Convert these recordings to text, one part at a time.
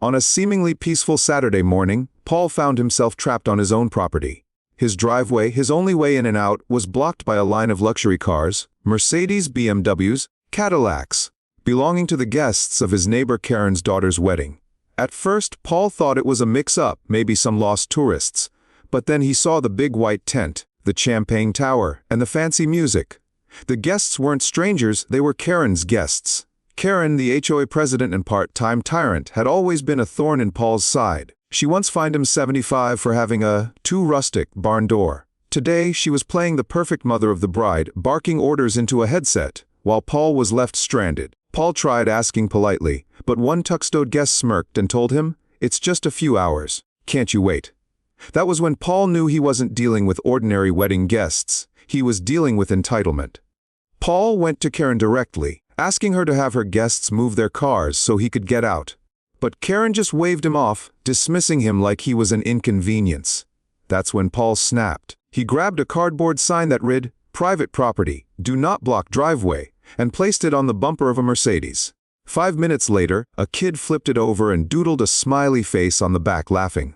On a seemingly peaceful Saturday morning, Paul found himself trapped on his own property. His driveway, his only way in and out, was blocked by a line of luxury cars, Mercedes, BMWs, Cadillacs, belonging to the guests of his neighbor Karen's daughter's wedding. At first, Paul thought it was a mix-up, maybe some lost tourists. But then he saw the big white tent, the champagne tower, and the fancy music. The guests weren't strangers, they were Karen's guests. Karen, the HOA president and part-time tyrant, had always been a thorn in Paul's side. She once fined him $75 for having a too rustic barn door. Today, she was playing the perfect mother of the bride, barking orders into a headset, while Paul was left stranded. Paul tried asking politely, but one tuxedoed guest smirked and told him, "It's just a few hours. Can't you wait?" That was when Paul knew he wasn't dealing with ordinary wedding guests. He was dealing with entitlement. Paul went to Karen directly, asking her to have her guests move their cars so he could get out. But Karen just waved him off, dismissing him like he was an inconvenience. That's when Paul snapped. He grabbed a cardboard sign that read, "Private property, do not block driveway," and placed it on the bumper of a Mercedes. 5 minutes later, a kid flipped it over and doodled a smiley face on the back, laughing.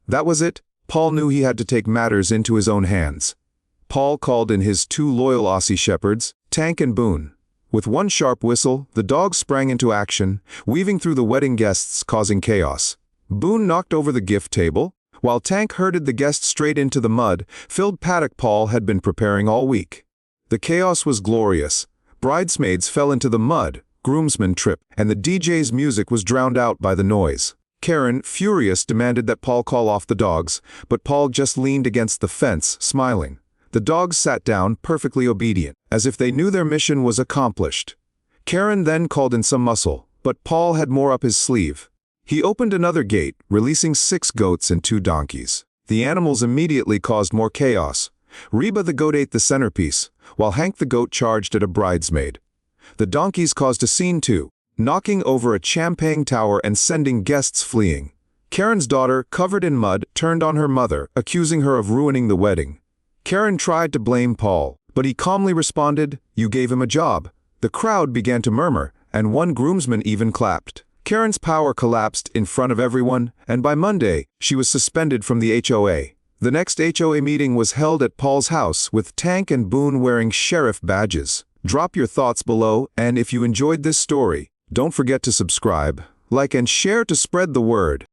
That was it. Paul knew he had to take matters into his own hands. Paul called in his 2 loyal Aussie shepherds, Tank and Boone. With one sharp whistle, the dogs sprang into action, weaving through the wedding guests, causing chaos. Boone knocked over the gift table, while Tank herded the guests straight into the mud-filled paddock Paul had been preparing all week. The chaos was glorious. Bridesmaids fell into the mud, groomsmen tripped, and the DJ's music was drowned out by the noise. Karen, furious, demanded that Paul call off the dogs, but Paul just leaned against the fence, smiling. The dogs sat down, perfectly obedient, as if they knew their mission was accomplished. Karen then called in some muscle, but Paul had more up his sleeve. He opened another gate, releasing 6 goats and 2 donkeys. The animals immediately caused more chaos. Reba the goat ate the centerpiece, while Hank the goat charged at a bridesmaid. The donkeys caused a scene too, knocking over a champagne tower and sending guests fleeing. Karen's daughter, covered in mud, turned on her mother, accusing her of ruining the wedding. Karen tried to blame Paul, but he calmly responded, "You gave him a job." The crowd began to murmur, and one groomsman even clapped. Karen's power collapsed in front of everyone, and by Monday, she was suspended from the HOA. The next HOA meeting was held at Paul's house, with Tank and Boone wearing sheriff badges. Drop your thoughts below, and if you enjoyed this story, don't forget to subscribe, like and share to spread the word.